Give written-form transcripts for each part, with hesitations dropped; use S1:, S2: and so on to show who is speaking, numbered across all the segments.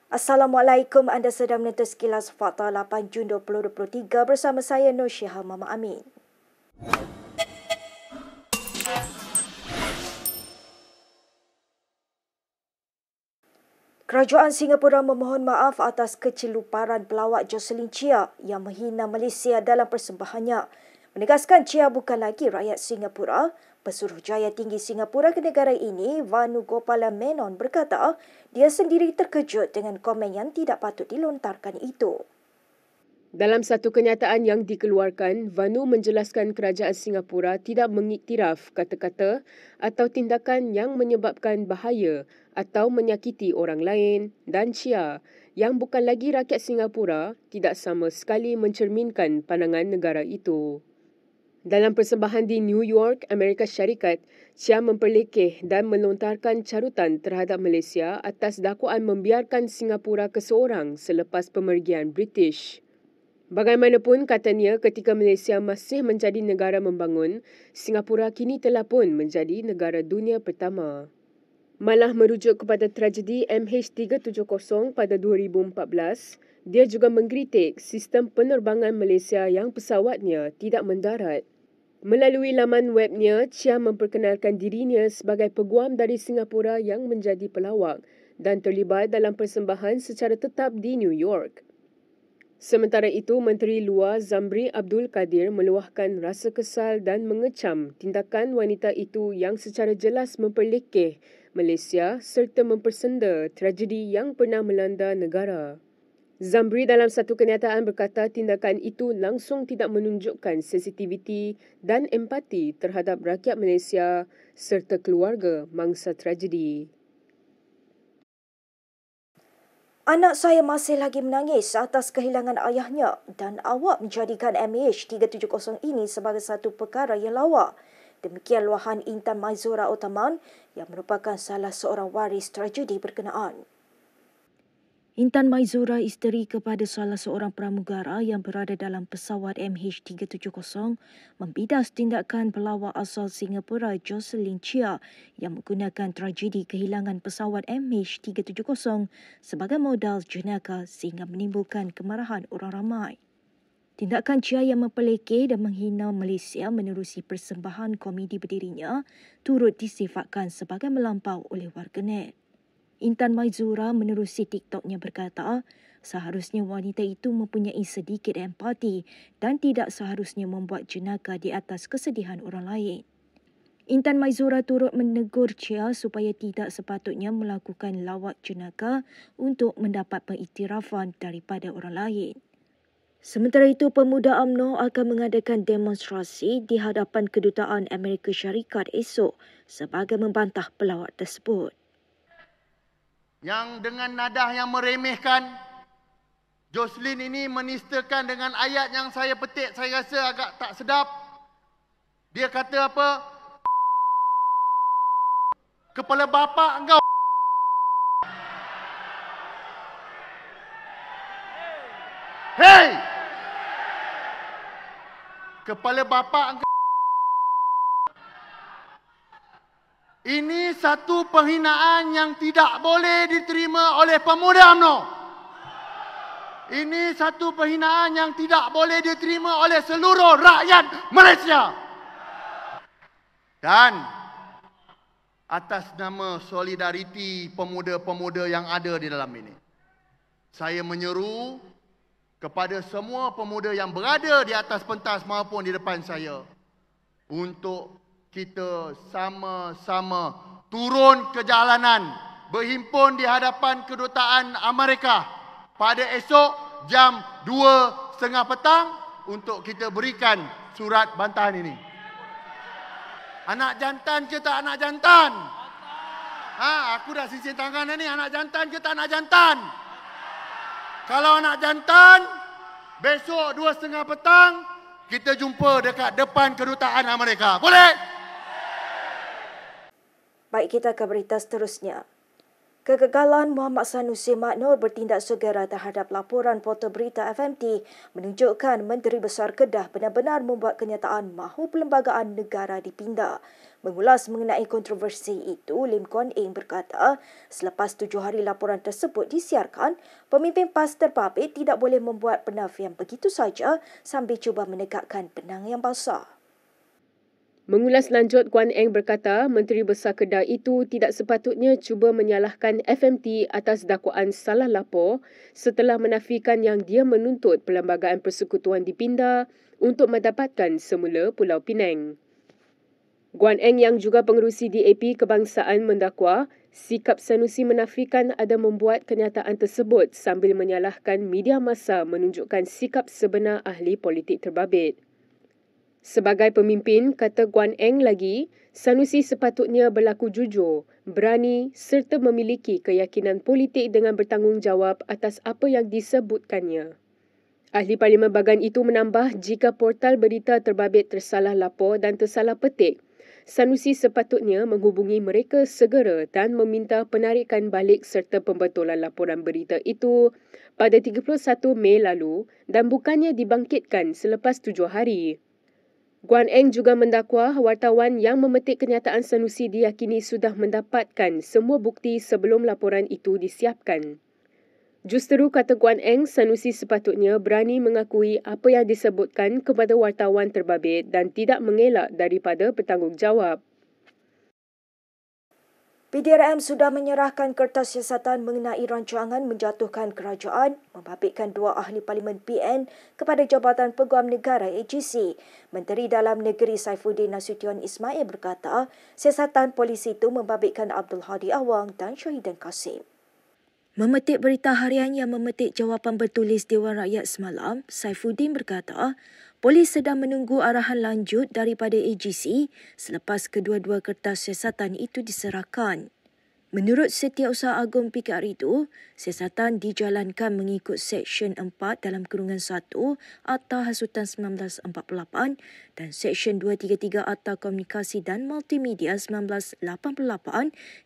S1: Assalamualaikum, anda sedang menonton Sekilas Fakta 8 Jun 2023 bersama saya Nur Syihah Mama Amin. Kerajaan Singapura memohon maaf atas keceluparan pelawak Jocelyn Chia yang menghina Malaysia dalam persembahannya. Menegaskan Chia bukan lagi rakyat Singapura, Pesuruhjaya Tinggi Singapura ke negara ini, Vanu Gopala Menon berkata dia sendiri terkejut dengan komen yang tidak patut dilontarkan itu.
S2: Dalam satu kenyataan yang dikeluarkan, Vanu menjelaskan kerajaan Singapura tidak mengiktiraf kata-kata atau tindakan yang menyebabkan bahaya atau menyakiti orang lain dan Chia yang bukan lagi rakyat Singapura tidak sama sekali mencerminkan pandangan negara itu. Dalam persembahan di New York, Amerika Syarikat, Chia memperlekeh dan melontarkan carutan terhadap Malaysia atas dakwaan membiarkan Singapura keseorang selepas pemergian British. Bagaimanapun katanya ketika Malaysia masih menjadi negara membangun, Singapura kini telah pun menjadi negara dunia pertama. Malah merujuk kepada tragedi MH370 pada 2014, dia juga mengkritik sistem penerbangan Malaysia yang pesawatnya tidak mendarat. Melalui laman webnya, Chia memperkenalkan dirinya sebagai peguam dari Singapura yang menjadi pelawak dan terlibat dalam persembahan secara tetap di New York. Sementara itu, Menteri Luar Zamri Abdul Kadir meluahkan rasa kesal dan mengecam tindakan wanita itu yang secara jelas memperlekeh Malaysia serta mempersenda tragedi yang pernah melanda negara. Zamri dalam satu kenyataan berkata tindakan itu langsung tidak menunjukkan sensitiviti dan empati terhadap rakyat Malaysia serta keluarga mangsa tragedi.
S1: Anak saya masih lagi menangis atas kehilangan ayahnya dan awak menjadikan MH370 ini sebagai satu perkara yang lawa. Demikian luahan Intan Maizura Othman yang merupakan salah seorang waris tragedi berkenaan. Intan Maizura, isteri kepada salah seorang pramugara yang berada dalam pesawat MH370, membidas tindakan pelawak asal Singapura Jocelyn Chia yang menggunakan tragedi kehilangan pesawat MH370 sebagai modal jenaka sehingga menimbulkan kemarahan orang ramai. Tindakan Chia yang mempelekeh dan menghina Malaysia menerusi persembahan komedi berdirinya turut disifatkan sebagai melampau oleh warganet. Intan Maizura menerusi TikToknya berkata, seharusnya wanita itu mempunyai sedikit empati dan tidak seharusnya membuat jenaka di atas kesedihan orang lain. Intan Maizura turut menegur Chia supaya tidak sepatutnya melakukan lawak jenaka untuk mendapat pengiktirafan daripada orang lain. Sementara itu, pemuda UMNO akan mengadakan demonstrasi di hadapan Kedutaan Amerika Syarikat esok sebagai membantah pelawak tersebut.
S3: Yang dengan nadah yang meremehkan, Jocelyn ini menistakan dengan ayat yang saya petik, saya rasa agak tak sedap. Dia kata apa? Kepala bapa engkau. Hei! Kepala bapa engkau. Ini satu penghinaan yang tidak boleh diterima oleh pemuda UMNO. Ini satu penghinaan yang tidak boleh diterima oleh seluruh rakyat Malaysia. Dan atas nama solidariti pemuda-pemuda yang ada di dalam ini, saya menyeru kepada semua pemuda yang berada di atas pentas maupun di depan saya untuk kita sama-sama turun ke jalanan, berhimpun di hadapan Kedutaan Amerika pada esok jam 2.30 petang untuk kita berikan surat bantahan ini. Anak jantan ke tak anak jantan? Aku dah sincin tangan ni, anak jantan ke tak anak jantan? Kalau anak jantan, besok 2.30 petang kita jumpa dekat depan Kedutaan Amerika. Boleh?
S1: Baik, kita ke berita seterusnya. Kegagalan Muhammad Sanusi Maknur bertindak segera terhadap laporan portal berita FMT menunjukkan Menteri Besar Kedah benar-benar membuat kenyataan mahu perlembagaan negara dipindah. Mengulas mengenai kontroversi itu, Lim Kuan Eng berkata, selepas 7 hari laporan tersebut disiarkan, pemimpin PAS terbabit tidak boleh membuat penafian begitu saja sambil cuba menegakkan benang yang basah.
S2: Mengulas lanjut, Kuan Eng berkata Menteri Besar Kedah itu tidak sepatutnya cuba menyalahkan FMT atas dakwaan salah lapor setelah menafikan yang dia menuntut Perlembagaan Persekutuan dipindah untuk mendapatkan semula Pulau Pinang. Kuan Eng yang juga pengerusi DAP Kebangsaan mendakwa sikap Sanusi menafikan ada membuat kenyataan tersebut sambil menyalahkan media massa menunjukkan sikap sebenar ahli politik terbabit. Sebagai pemimpin, kata Kuan Eng lagi, Sanusi sepatutnya berlaku jujur, berani serta memiliki keyakinan politik dengan bertanggungjawab atas apa yang disebutkannya. Ahli Parlimen Bagan itu menambah jika portal berita terbabit tersalah lapor dan tersalah petik, Sanusi sepatutnya menghubungi mereka segera dan meminta penarikan balik serta pembetulan laporan berita itu pada 31 Mei lalu dan bukannya dibangkitkan selepas 7 hari. Kuan Eng juga mendakwa wartawan yang memetik kenyataan Sanusi diyakini sudah mendapatkan semua bukti sebelum laporan itu disiapkan. Justeru kata Kuan Eng, Sanusi sepatutnya berani mengakui apa yang disebutkan kepada wartawan terbabit dan tidak mengelak daripada bertanggungjawab.
S1: PDRM sudah menyerahkan kertas siasatan mengenai rancangan menjatuhkan kerajaan membabitkan 2 ahli Parlimen PN kepada Jabatan Peguam Negara AGC. Menteri Dalam Negeri Saifuddin Nasution Ismail berkata, siasatan polisi itu membabitkan Abdul Hadi Awang dan Syahidan Kasim. Memetik berita harian yang memetik jawapan bertulis Dewan Rakyat semalam, Saifuddin berkata, polis sedang menunggu arahan lanjut daripada AGC selepas kedua-dua kertas siasatan itu diserahkan. Menurut Setiausaha Agung PKR itu, siasatan dijalankan mengikut Seksyen 4 dalam kurungan 1 Akta Hasutan 1948 dan Seksyen 233 Akta Komunikasi dan Multimedia 1988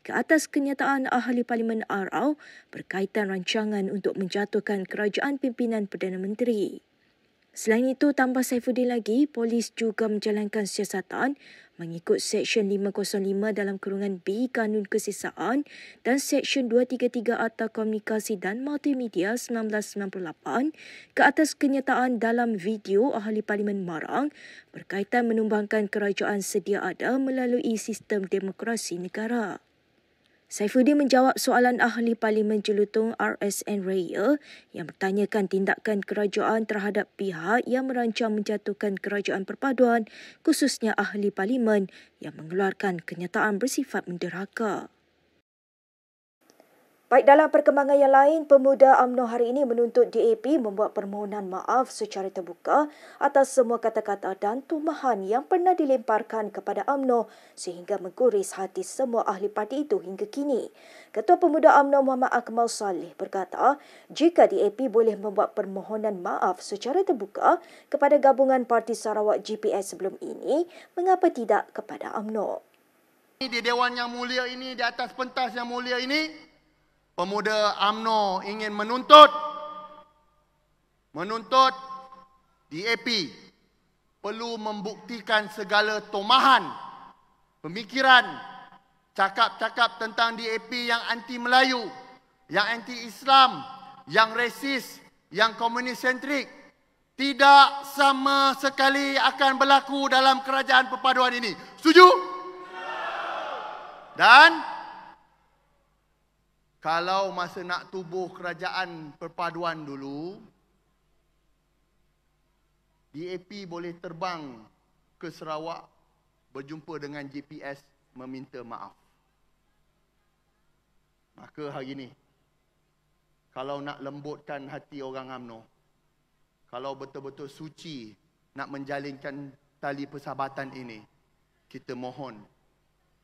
S1: ke atas kenyataan Ahli Parlimen RAU berkaitan rancangan untuk menjatuhkan kerajaan pimpinan Perdana Menteri. Selain itu, tambah Saifuddin lagi, polis juga menjalankan siasatan mengikut Seksyen 505 dalam kurungan B Kanun Kesisaan dan Seksyen 233 Akta Komunikasi dan Multimedia 1998 ke atas kenyataan dalam video Ahli Parlimen Marang berkaitan menumbangkan kerajaan sedia ada melalui sistem demokrasi negara. Saifuddin menjawab soalan Ahli Parlimen Jelutong RSN Raya yang bertanyakan tindakan kerajaan terhadap pihak yang merancang menjatuhkan kerajaan perpaduan, khususnya Ahli Parlimen yang mengeluarkan kenyataan bersifat menderhaka. Baik, dalam perkembangan yang lain, pemuda UMNO hari ini menuntut DAP membuat permohonan maaf secara terbuka atas semua kata-kata dan tumahan yang pernah dilemparkan kepada UMNO sehingga mengguris hati semua ahli parti itu hingga kini. Ketua Pemuda UMNO Muhammad Akmal Saleh berkata, jika DAP boleh membuat permohonan maaf secara terbuka kepada gabungan Parti Sarawak GPS sebelum ini, mengapa tidak kepada UMNO?
S3: Di Dewan yang mulia ini, di atas pentas yang mulia ini, pemuda UMNO ingin menuntut DAP perlu membuktikan segala tomahan, pemikiran, cakap-cakap tentang DAP yang anti Melayu, yang anti Islam, yang resis, yang komunis sentrik tidak sama sekali akan berlaku dalam kerajaan perpaduan ini. Setuju? Dan kalau masa nak tubuh kerajaan perpaduan dulu, DAP boleh terbang ke Sarawak berjumpa dengan GPS meminta maaf. Maka hari ini, kalau nak lembutkan hati orang UMNO, kalau betul-betul suci nak menjalinkan tali persahabatan ini, kita mohon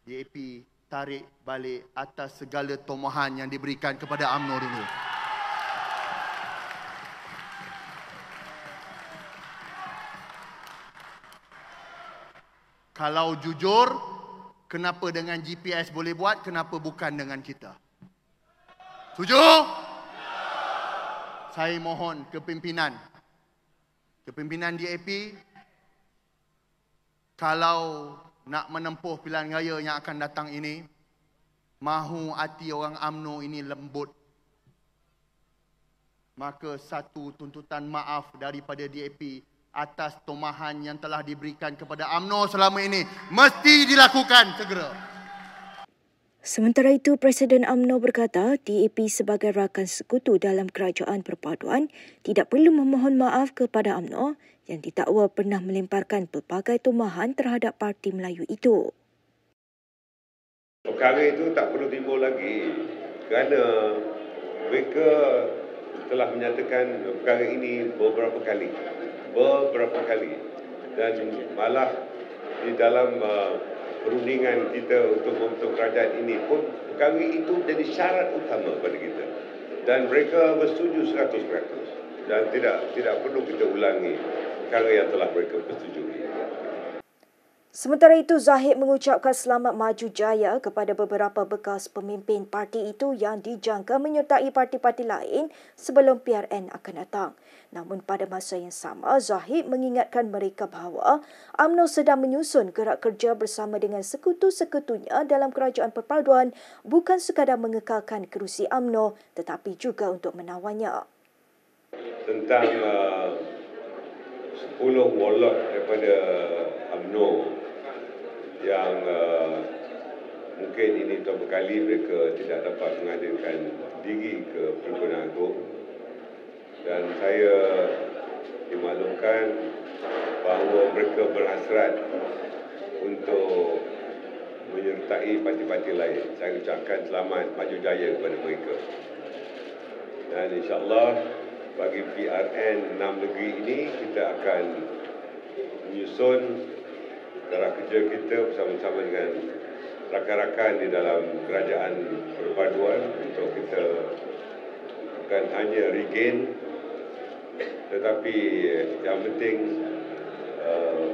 S3: DAP tarik balik atas segala tomahan yang diberikan kepada UMNO dulu. Kalau jujur, kenapa dengan GPS boleh buat, kenapa bukan dengan kita? Setuju? Saya mohon kepimpinan DAP, kalau nak menempuh pilihan raya yang akan datang ini, mahu hati orang UMNO ini lembut. Maka satu tuntutan maaf daripada DAP atas tomahan yang telah diberikan kepada UMNO selama ini mesti dilakukan segera.
S1: Sementara itu, Presiden UMNO berkata DAP sebagai rakan sekutu dalam kerajaan perpaduan tidak perlu memohon maaf kepada UMNO yang didakwa pernah melemparkan pelbagai tomahan terhadap Parti Melayu itu.
S4: Perkara itu tak perlu timbul lagi kerana mereka telah menyatakan perkara ini beberapa kali dan malah di dalam perundingan kita untuk membentuk kerajaan ini pun perkara itu jadi syarat utama pada kita dan mereka bersetuju 100% dan tidak perlu kita ulangi perkara yang telah mereka persetujui.
S1: Sementara itu, Zahid mengucapkan selamat maju jaya kepada beberapa bekas pemimpin parti itu yang dijangka menyertai parti-parti lain sebelum PRN akan datang. Namun pada masa yang sama, Zahid mengingatkan mereka bahawa UMNO sedang menyusun gerak kerja bersama dengan sekutu-sekutunya dalam kerajaan perpaduan bukan sekadar mengekalkan kerusi UMNO tetapi juga untuk menawannya.
S4: Tentang 10 warlord daripada UMNO yang mungkin ini pertama kali mereka tidak dapat mengadakan diri ke Pertuan Agong dan saya dimaklumkan bahawa mereka berhasrat untuk menyertai parti-parti lain. Saya ucapkan selamat maju jaya kepada mereka. Dan insya-Allah bagi PRN 6 negeri ini kita akan menyusun gerak kerja kita bersama-sama dengan rakan-rakan di dalam kerajaan perpaduan untuk kita bukan hanya regain tetapi yang penting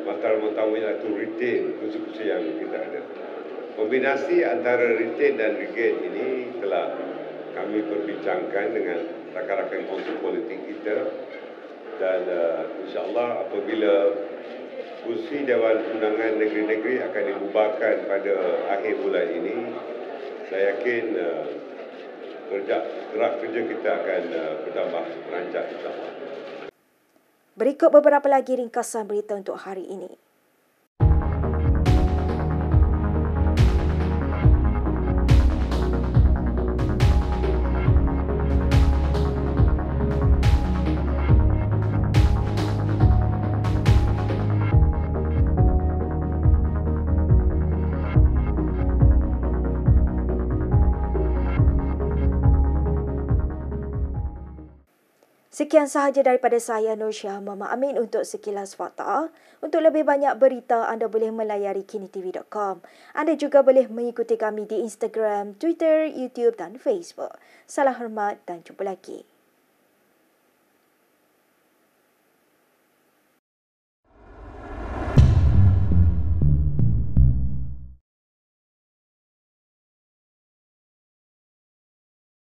S4: matlamat-matlamat itu retain kursi-kursi yang kita ada. Kombinasi antara retain dan regain ini telah kami perbincangkan dengan rakan-rakan kongsi politik kita dan insya-Allah apabila kursi Dewan Undangan Negeri-Negeri akan dibubarkan pada akhir bulan ini, saya yakin gerak kerja kita akan bertambah rancak insya-Allah.
S1: Berikut beberapa lagi ringkasan berita untuk hari ini. Sekian sahaja daripada saya, Nur Syah Muhammad Amin untuk Sekilas Fakta. Untuk lebih banyak berita, anda boleh melayari kinitv.com. Anda juga boleh mengikuti kami di Instagram, Twitter, YouTube dan Facebook. Salam hormat dan jumpa lagi.